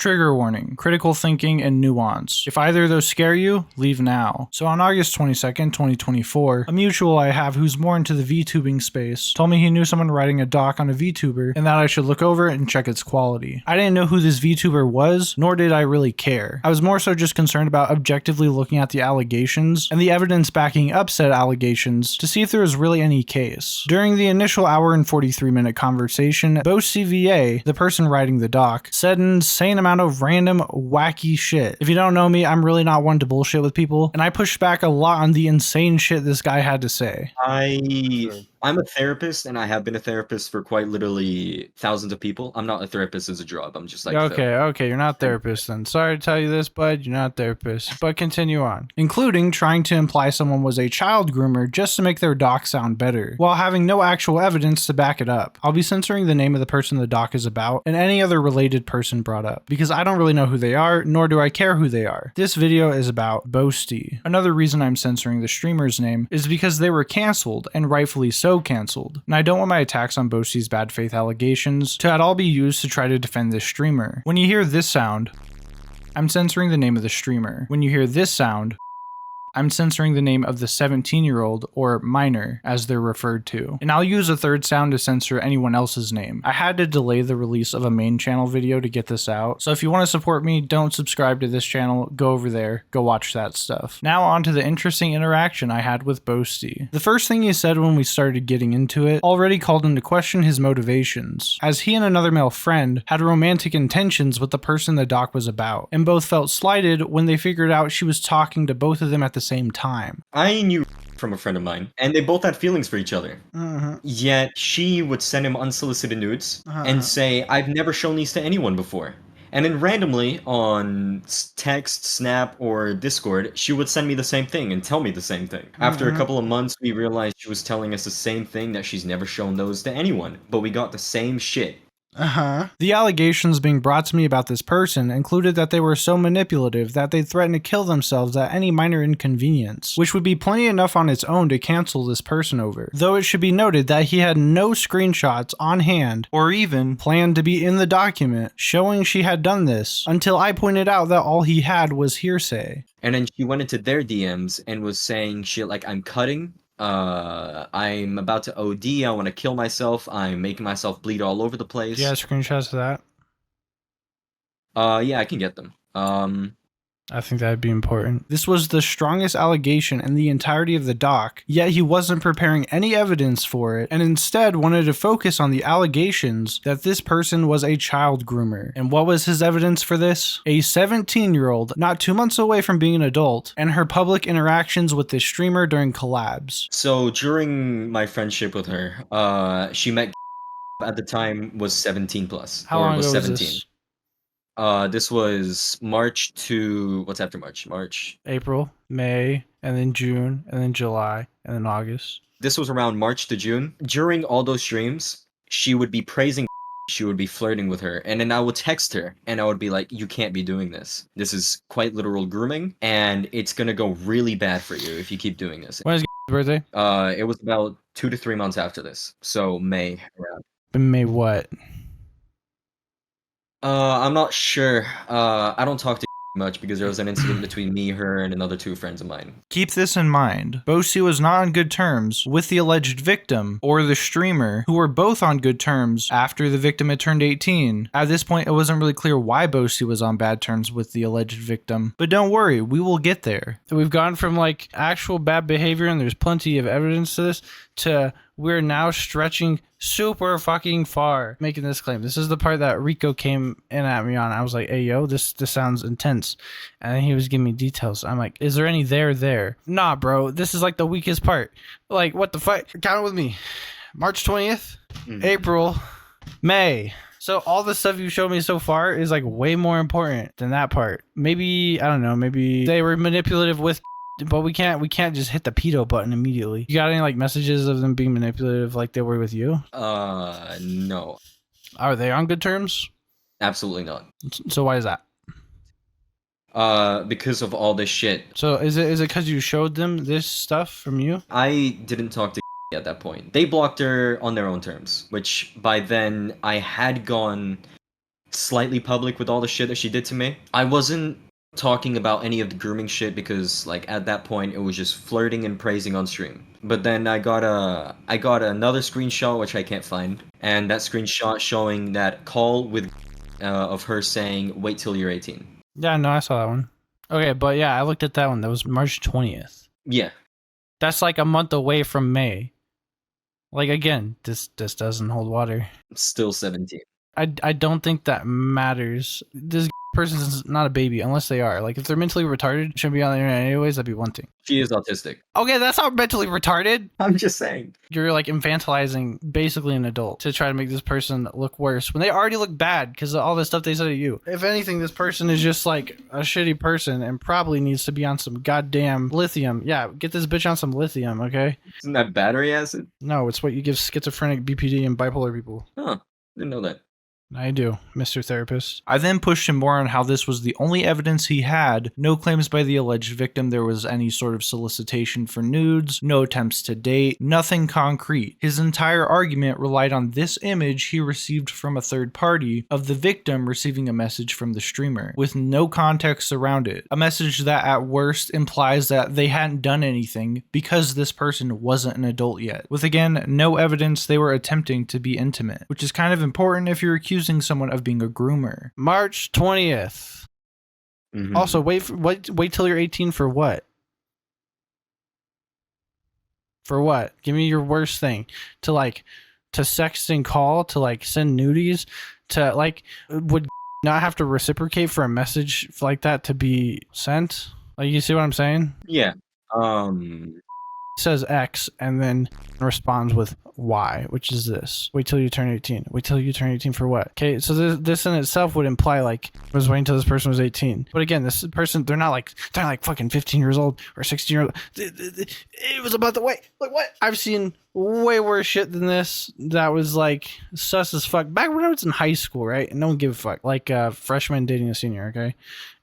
Trigger warning, critical thinking, and nuance. If either of those scare you, leave now. So on August 22nd, 2024, a mutual I have who's more into the VTubing space told me he knew someone writing a doc on a VTuber and that I should look over it and check its quality. I didn't know who this VTuber was, nor did I really care. I was more so just concerned about objectively looking at the allegations and the evidence backing up said allegations to see if there was really any case. During the initial hour and 43-minute conversation, BoastyVA, the person writing the doc, said an insane amount of random wacky shit. If you don't know me, I'm really not one to bullshit with people, and I pushed back a lot on the insane shit this guy had to say. I'm a therapist, and I have been a therapist for quite literally thousands of people. I'm not a therapist as a job. I'm just like okay, you're not a therapist then. Sorry to tell you this, bud, you're not a therapist. But continue on. Including trying to imply someone was a child groomer just to make their doc sound better, while having no actual evidence to back it up. I'll be censoring the name of the person the doc is about, and any other related person brought up, because I don't really know who they are, nor do I care who they are. This video is about Boasty. Another reason I'm censoring the streamer's name is because they were cancelled, and rightfully so cancelled. And I don't want my attacks on Boasty's bad faith allegations to at all be used to try to defend this streamer. When you hear this sound, I'm censoring the name of the streamer. When you hear this sound, I'm censoring the name of the 17-year-old, or minor, as they're referred to. And I'll use a third sound to censor anyone else's name. I had to delay the release of a main channel video to get this out, so if you want to support me, don't subscribe to this channel, go over there, go watch that stuff. Now on to the interesting interaction I had with Boasty. The first thing he said when we started getting into it already called into question his motivations, as he and another male friend had romantic intentions with the person the doc was about, and both felt slighted when they figured out she was talking to both of them at the same time. I knew from a friend of mine, and they both had feelings for each other. Yet she would send him unsolicited nudes and say, "I've never shown these to anyone before." And then randomly on text, Snap, or Discord, she would send me the same thing and tell me the same thing. After a couple of months, we realized she was telling us the same thing, that she's never shown those to anyone, but we got the same shit. The allegations being brought to me about this person included that they were so manipulative that they threatened to kill themselves at any minor inconvenience, which would be plenty enough on its own to cancel this person over. Though it should be noted that he had no screenshots on hand or even planned to be in the document showing she had done this, until I pointed out that all he had was hearsay. And then she went into their DMs and was saying shit like, "I'm cutting. I'm about to OD, I want to kill myself, I'm making myself bleed all over the place." Do you have screenshots of that? Yeah, I can get them. I think that'd be important. This was the strongest allegation in the entirety of the doc, yet he wasn't preparing any evidence for it, and instead wanted to focus on the allegations that this person was a child groomer. And what was his evidence for this? A 17-year-old, not 2 months away from being an adult, and her public interactions with this streamer during collabs. So during my friendship with her, she met at the time was 17 plus. How long ago was 17? This was March to, what's after March? April, May, and then June, and then July, and then August. This was around March to June. During all those streams, she would be praising, she would be flirting with her, and then I would text her, and I would be like, "You can't be doing this. This is quite literal grooming, and it's gonna go really bad for you if you keep doing this." When is his birthday? It was about 2 to 3 months after this, so May around. May what? I'm not sure. I don't talk to much because there was an incident between me, her, and another 2 friends of mine. Keep this in mind. Boasty was not on good terms with the alleged victim or the streamer, who were both on good terms after the victim had turned 18. At this point, it wasn't really clear why Boasty was on bad terms with the alleged victim, but don't worry, we will get there. We've gone from like actual bad behavior, and there's plenty of evidence to this, to we're now stretching super fucking far making this claim. This is the part that Rico came in at me on. I was like, "Hey yo, this sounds intense," and then he was giving me details. I'm like, "Is there any there?" Nah, bro, this is like the weakest part. Like, what the fuck? Count it with me. March 20th, April, May. So all the stuff you showed me so far is like way more important than that part. Maybe, I don't know, maybe they were manipulative with, but we can't just hit the pedo button immediately. You got any like messages of them being manipulative like they were with you? No. Are they on good terms? Absolutely not. So why is that? Because of all this shit. So is it because you showed them this stuff from you? I didn't talk to at that point. They blocked her on their own terms, which by then I had gone slightly public with all the shit that she did to me. I wasn't talking about any of the grooming shit because like at that point it was just flirting and praising on stream. But then I got another screenshot which I can't find, and that screenshot showing that call with of her saying wait till you're 18. Yeah, no, I saw that one. Okay, but yeah, I looked at that one. That was March 20th. Yeah. That's like a month away from May. Like, again, this doesn't hold water. Still 17. I don't think that matters. This person's not a baby unless they are. Like, if they're mentally retarded, shouldn't be on the internet anyways, that'd be one thing. She is autistic. Okay, that's not mentally retarded. I'm just saying. You're like infantilizing basically an adult to try to make this person look worse when they already look bad because of all the stuff they said to you. If anything, this person is just like a shitty person and probably needs to be on some goddamn lithium. Yeah, get this bitch on some lithium, okay? Isn't that battery acid? No, it's what you give schizophrenic, BPD, and bipolar people. Huh. Didn't know that. I do, Mr. Therapist. I then pushed him more on how this was the only evidence he had. No claims by the alleged victim there was any sort of solicitation for nudes, no attempts to date, nothing concrete. His entire argument relied on this image he received from a third party of the victim receiving a message from the streamer, with no context around it. A message that at worst implies that they hadn't done anything because this person wasn't an adult yet, with again, no evidence they were attempting to be intimate, which is kind of important if you're accusing someone of being a groomer. March 20th. Mhm. Also, wait till you're 18 for what? For what? Give me your worst thing. To sext and call, to like send nudies, to like would not have to reciprocate for a message like that to be sent? Like, you see what I'm saying? Yeah. Says X and then responds with Y, which is this. Wait till you turn 18. Wait till you turn 18 for what? Okay, so this in itself would imply like I was waiting until this person was 18. But again, this person, they're not like fucking 15 years old or 16 years old. It was about the way. Like, what? I've seen way worse shit than this that was like sus as fuck. Back when I was in high school, right? And no one gave a fuck. Like freshman dating a senior, okay?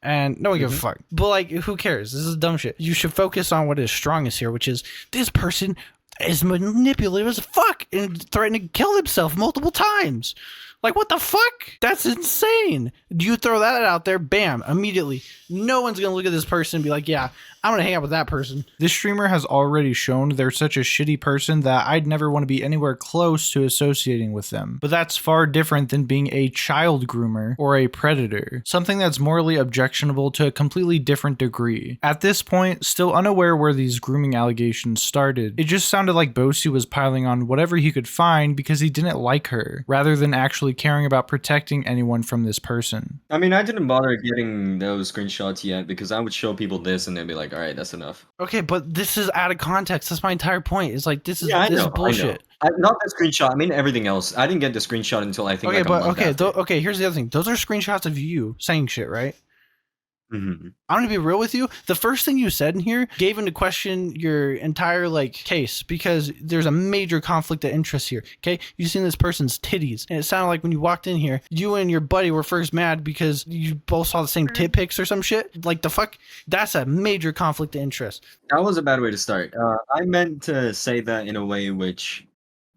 And no one gave a fuck. But like, who cares? This is dumb shit. You should focus on what is strongest here, which is this person is manipulative as fuck and threatening to kill himself multiple times. Like, what the fuck? That's insane. You throw that out there, bam, immediately. No one's gonna look at this person and be like, yeah, I'm gonna hang out with that person. This streamer has already shown they're such a shitty person that I'd never want to be anywhere close to associating with them. But that's far different than being a child groomer or a predator, something that's morally objectionable to a completely different degree. At this point, still unaware where these grooming allegations started, it just sounded like Boasty was piling on whatever he could find because he didn't like her, rather than actually caring about protecting anyone from this person. I mean, I didn't bother getting those screenshots yet because I would show people this and they'd be like, all right, that's enough. Okay, but this is out of context. That's my entire point. It's like, this is bullshit. Not that screenshot. I mean, everything else. I didn't get the screenshot until I think. Okay, like a month after. Okay. Here's the other thing. Those are screenshots of you saying shit, right? Mm-hmm. I'm gonna be real with you. The first thing you said in here gave into question your entire like case because there's a major conflict of interest here. Okay, you seen this person's titties, and it sounded like when you walked in here, you and your buddy were first mad because you both saw the same tit pics or some shit. Like, the fuck? That's a major conflict of interest. That was a bad way to start. I meant to say that in a way which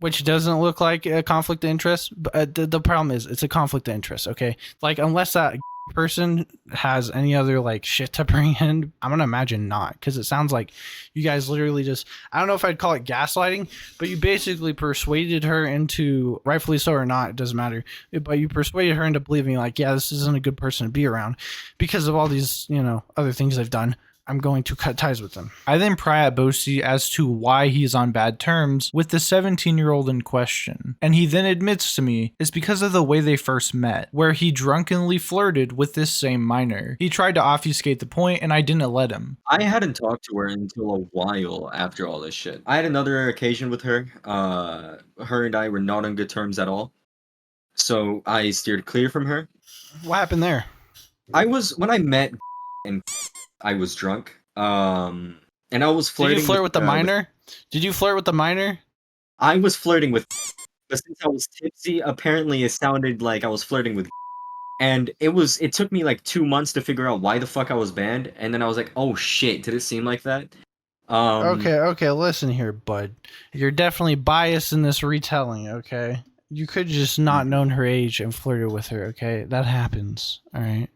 doesn't look like a conflict of interest. But the problem is it's a conflict of interest. Okay, like, unless that person has any other like shit to bring in, I'm gonna imagine not, because it sounds like you guys literally just, I don't know if I'd call it gaslighting, but you basically persuaded her into, rightfully so or not, it doesn't matter, but you persuaded her into believing like, yeah, this isn't a good person to be around because of all these, you know, other things I've done. I'm going to cut ties with them. I then pry at Boasty as to why he's on bad terms with the 17-year-old in question, and he then admits to me it's because of the way they first met, where he drunkenly flirted with this same minor. He tried to obfuscate the point, and I didn't let him. I hadn't talked to her until a while after all this shit. I had another occasion with her. Her and I were not on good terms at all, so I steered clear from her. What happened there? When I met and I was drunk, and I was flirting. Did you flirt with the minor? Did you flirt with the minor? I was flirting with, but since I was tipsy, apparently it sounded like I was flirting with. And it took me like 2 months to figure out why the fuck I was banned, and then I was like, oh shit, did it seem like that? Okay, listen here, bud. You're definitely biased in this retelling, okay? You could just not known her age and flirted with her, okay? That happens, all right?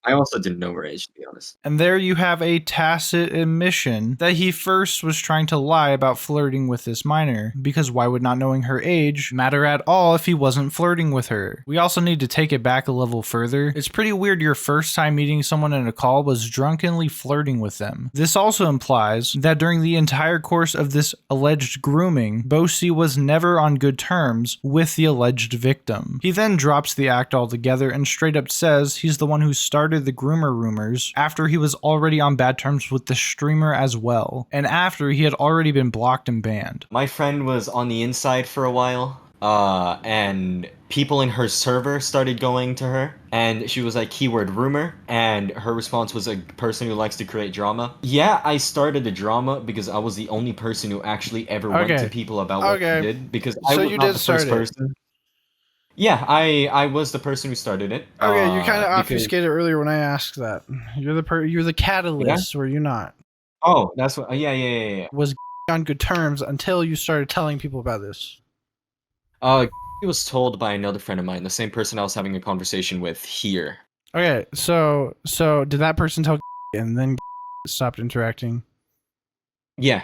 I also didn't know her age, to be honest. And there you have a tacit admission that he first was trying to lie about flirting with this minor, because why would not knowing her age matter at all if he wasn't flirting with her? We also need to take it back a level further. It's pretty weird your first time meeting someone in a call was drunkenly flirting with them. This also implies that during the entire course of this alleged grooming, Boasty was never on good terms with the alleged victim. He then drops the act altogether and straight up says he's the one who started the groomer rumors after he was already on bad terms with the streamer as well, and after he had already been blocked and banned. My friend was on the inside for a while, and people in her server started going to her, and she was like, keyword rumor, and her response was a person who likes to create drama. Yeah, I started the drama because I was the only person who actually ever went to people about what she did, because I was not the first person. Yeah, I was the person who started it. Okay, you kind of obfuscated earlier when I asked that. You're the catalyst, were you not? Oh, that's what. Yeah. Was on good terms until you started telling people about this. He was told by another friend of mine, the same person I was having a conversation with here. Okay, so did that person tell and then stopped interacting? Yeah.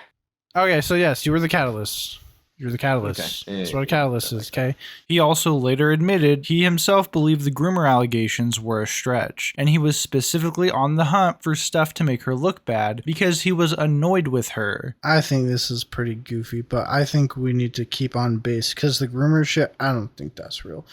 Okay, so yes, you were the catalyst. You're the catalyst. Okay. That's what a catalyst is, okay? He also later admitted he himself believed the groomer allegations were a stretch, and he was specifically on the hunt for stuff to make her look bad because he was annoyed with her. I think this is pretty goofy, but I think we need to keep on base because the groomer shit, I don't think that's real.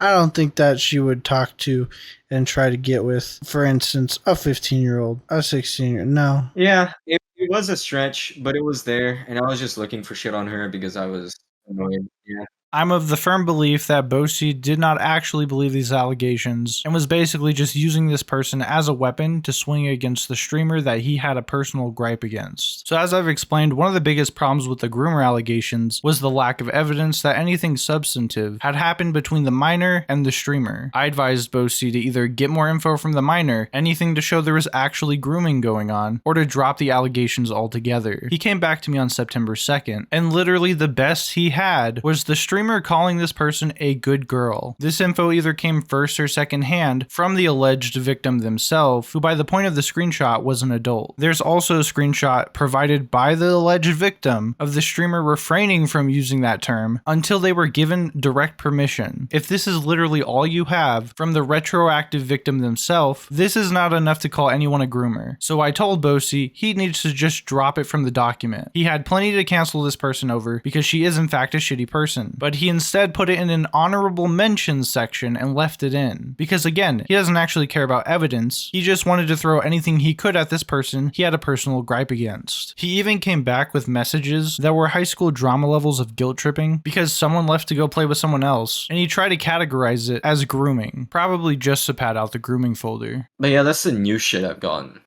I don't think that she would talk to and try to get with, for instance, a 15-year-old, a 16-year-old. No. Yeah, it was a stretch, but it was there, and I was just looking for shit on her because I was annoyed. Yeah. I'm of the firm belief that Boasty did not actually believe these allegations and was basically just using this person as a weapon to swing against the streamer that he had a personal gripe against. So as I've explained, one of the biggest problems with the groomer allegations was the lack of evidence that anything substantive had happened between the minor and the streamer. I advised Boasty to either get more info from the minor, anything to show there was actually grooming going on, or to drop the allegations altogether. He came back to me on September 2nd, and literally the best he had was the streamer calling this person a good girl. This info either came first or second hand from the alleged victim themselves, who by the point of the screenshot was an adult. There's also a screenshot provided by the alleged victim of the streamer refraining from using that term until they were given direct permission. If this is literally all you have from the retroactive victim themselves, this is not enough to call anyone a groomer. So I told Boasty he needs to just drop it from the document. He had plenty to cancel this person over because she is in fact a shitty person, but he instead put it in an honorable mentions section and left it in. Because again, he doesn't actually care about evidence, he just wanted to throw anything he could at this person he had a personal gripe against. He even came back with messages that were high school drama levels of guilt tripping because someone left to go play with someone else, and he tried to categorize it as grooming, probably just to pad out the grooming folder. But yeah, that's the new shit I've gotten.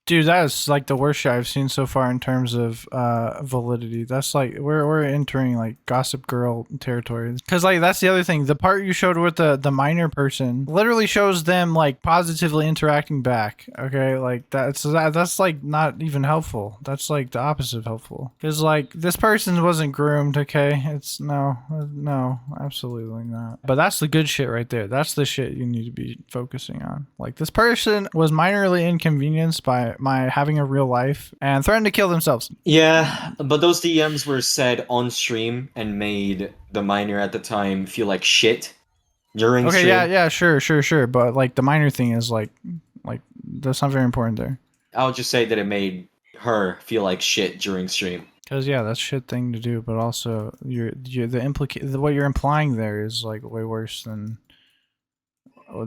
Dude, that is like the worst shit I've seen so far in terms of validity. That's like we're entering like Gossip Girl territory. Because like that's the other thing. The part you showed with the minor person literally shows them like positively interacting back. Okay, like that's like not even helpful. That's like the opposite of helpful. Because like this person wasn't groomed. Okay, it's no, absolutely not. But that's the good shit right there. That's the shit you need to be focusing on. Like this person was minorly inconvenienced by my having a real life and threatened to kill themselves. Yeah, but those DMs were said on stream and made the minor at the time feel like shit during stream. Yeah, sure. But like the minor thing is like that's not very important there. I'll just say that it made her feel like shit during stream. Because yeah, that's a shit thing to do. But also, what you're implying there is like way worse than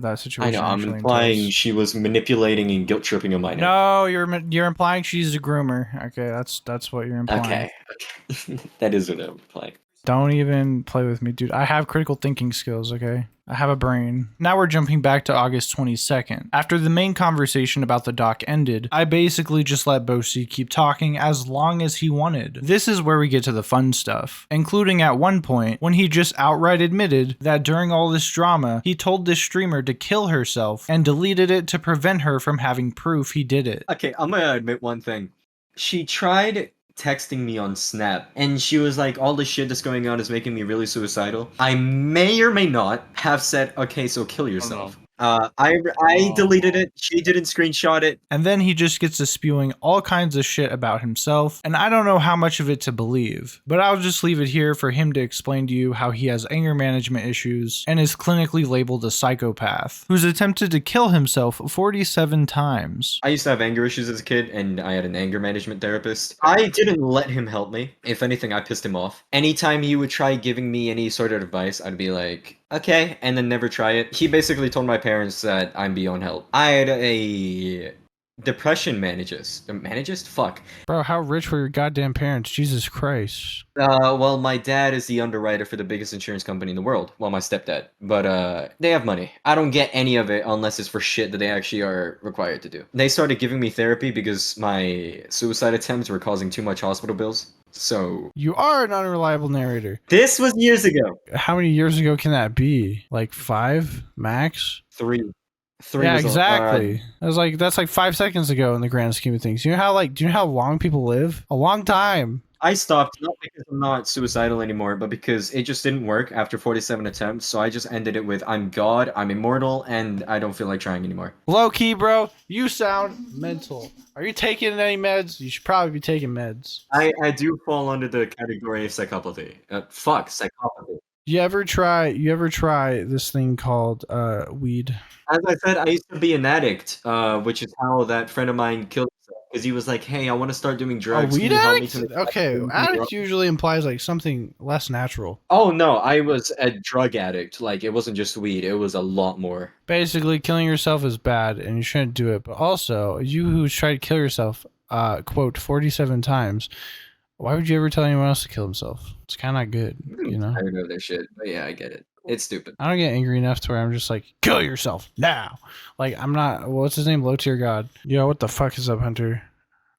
that situation. I know. I'm implying she was manipulating and guilt tripping a minor. No, you're implying she's a groomer. Okay, that's what you're implying. Okay. That is what I'm implying. Don't even play with me, dude. I have critical thinking skills, okay? I have a brain. Now we're jumping back to August 22nd. After the main conversation about the doc ended, I basically just let Boasty keep talking as long as he wanted. This is where we get to the fun stuff, including at one point when he just outright admitted that during all this drama, he told this streamer to kill herself and deleted it to prevent her from having proof he did it. Okay, I'm gonna admit one thing. She tried texting me on Snap, and she was like, all the shit that's going on is making me really suicidal. I may or may not have said, okay, so kill yourself. I deleted it. She didn't screenshot it. And then he just gets to spewing all kinds of shit about himself, and I don't know how much of it to believe. But I'll just leave it here for him to explain to you how he has anger management issues and is clinically labeled a psychopath, who's attempted to kill himself 47 times. I used to have anger issues as a kid, and I had an anger management therapist. I didn't let him help me. If anything, I pissed him off. Anytime he would try giving me any sort of advice, I'd be like, okay, and then never try it. He basically told my parents that I'm beyond help. I had a depression managist? Fuck. Bro, how rich were your goddamn parents? Jesus Christ. Well, my dad is the underwriter for the biggest insurance company in the world. Well, my stepdad. But, they have money. I don't get any of it unless it's for shit that they actually are required to do. They started giving me therapy because my suicide attempts were causing too much hospital bills. So you are an unreliable narrator. This was years ago. How many years ago can that be? Like 5 max? 3. Yeah, exactly. That's like 5 seconds ago in the grand scheme of things. Do you know how long people live? A long time. I stopped, not because I'm not suicidal anymore, but because it just didn't work after 47 attempts, so I just ended it with, I'm God, I'm immortal, and I don't feel like trying anymore. Low key, bro, you sound mental. Are you taking any meds? You should probably be taking meds. I do fall under the category of psychopathy. Psychopathy. You ever try this thing called weed? As I said, I used to be an addict, which is how that friend of mine killed himself. Because he was like, hey, I want to start doing drugs. A weed addict? Okay, addict usually implies like something less natural. Oh, no, I was a drug addict. Like, it wasn't just weed. It was a lot more. Basically, killing yourself is bad, and you shouldn't do it. But also, you who tried to kill yourself, quote, 47 times, why would you ever tell anyone else to kill himself? It's kind of not good, you know? I don't know their shit, but yeah, I get it. It's stupid. I don't get angry enough to where I'm just like, kill yourself now. Like, I'm not, what's his name? Low tier god. Yo, what the fuck is up, Hunter?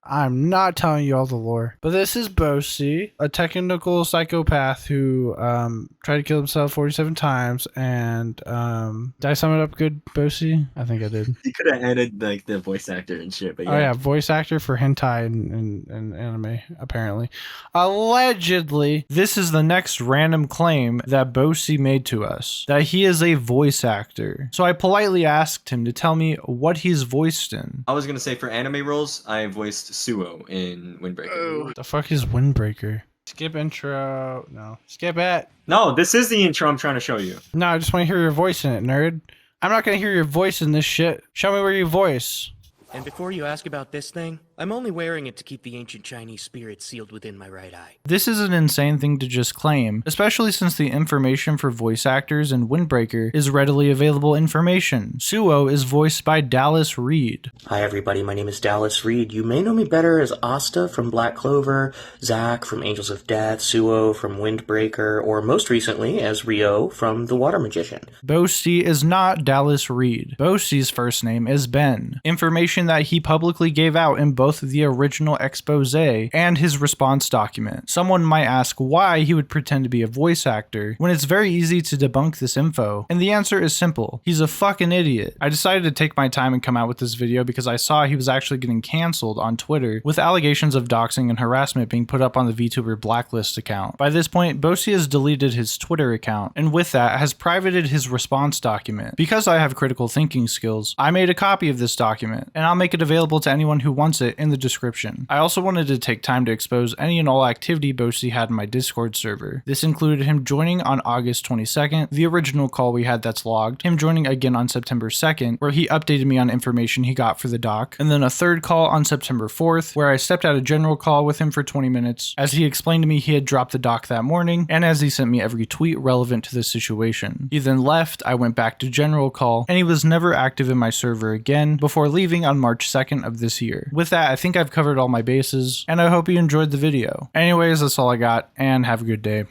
I'm not telling you all the lore. But this is Boasty, a technical psychopath who tried to kill himself 47 times. And did I sum it up good, Boasty? I think I did. You could have added like the voice actor and shit, but yeah. Oh yeah, voice actor for hentai and anime, apparently. Allegedly, this is the next random claim that Boasty made to us, that he is a voice actor. So I politely asked him to tell me what he's voiced in. I was going to say for anime roles, I voiced Suo in Windbreaker. What the fuck is Windbreaker? Skip intro. No. Skip it. No, this is the intro I'm trying to show you. No, I just want to hear your voice in it, nerd. I'm not going to hear your voice in this shit. Show me where you voice. And before you ask about this thing, I'm only wearing it to keep the ancient Chinese spirit sealed within my right eye. This is an insane thing to just claim, especially since the information for voice actors in Windbreaker is readily available information. Suo is voiced by Dallas Reed. Hi everybody, my name is Dallas Reed. You may know me better as Asta from Black Clover, Zack from Angels of Death, Suo from Windbreaker, or most recently as Rio from The Water Magician. Boasty is not Dallas Reed. Boasty's first name is Ben. Information that he publicly gave out in both the original expose and his response document. Someone might ask why he would pretend to be a voice actor when it's very easy to debunk this info, and the answer is simple. He's a fucking idiot. I decided to take my time and come out with this video because I saw he was actually getting cancelled on Twitter with allegations of doxing and harassment being put up on the VTuber blacklist account. By this point, Boasty has deleted his Twitter account, and with that has privated his response document. Because I have critical thinking skills, I made a copy of this document, and I'll make it available to anyone who wants it in the description. I also wanted to take time to expose any and all activity Boasty had in my Discord server. This included him joining on August 22nd, the original call we had that's logged, him joining again on September 2nd, where he updated me on information he got for the doc, and then a third call on September 4th, where I stepped out a general call with him for 20 minutes, as he explained to me he had dropped the doc that morning, and as he sent me every tweet relevant to the situation. He then left, I went back to general call, and he was never active in my server again, before leaving on March 2nd of this year. With that, I think I've covered all my bases, and I hope you enjoyed the video. Anyways, that's all I got, and have a good day.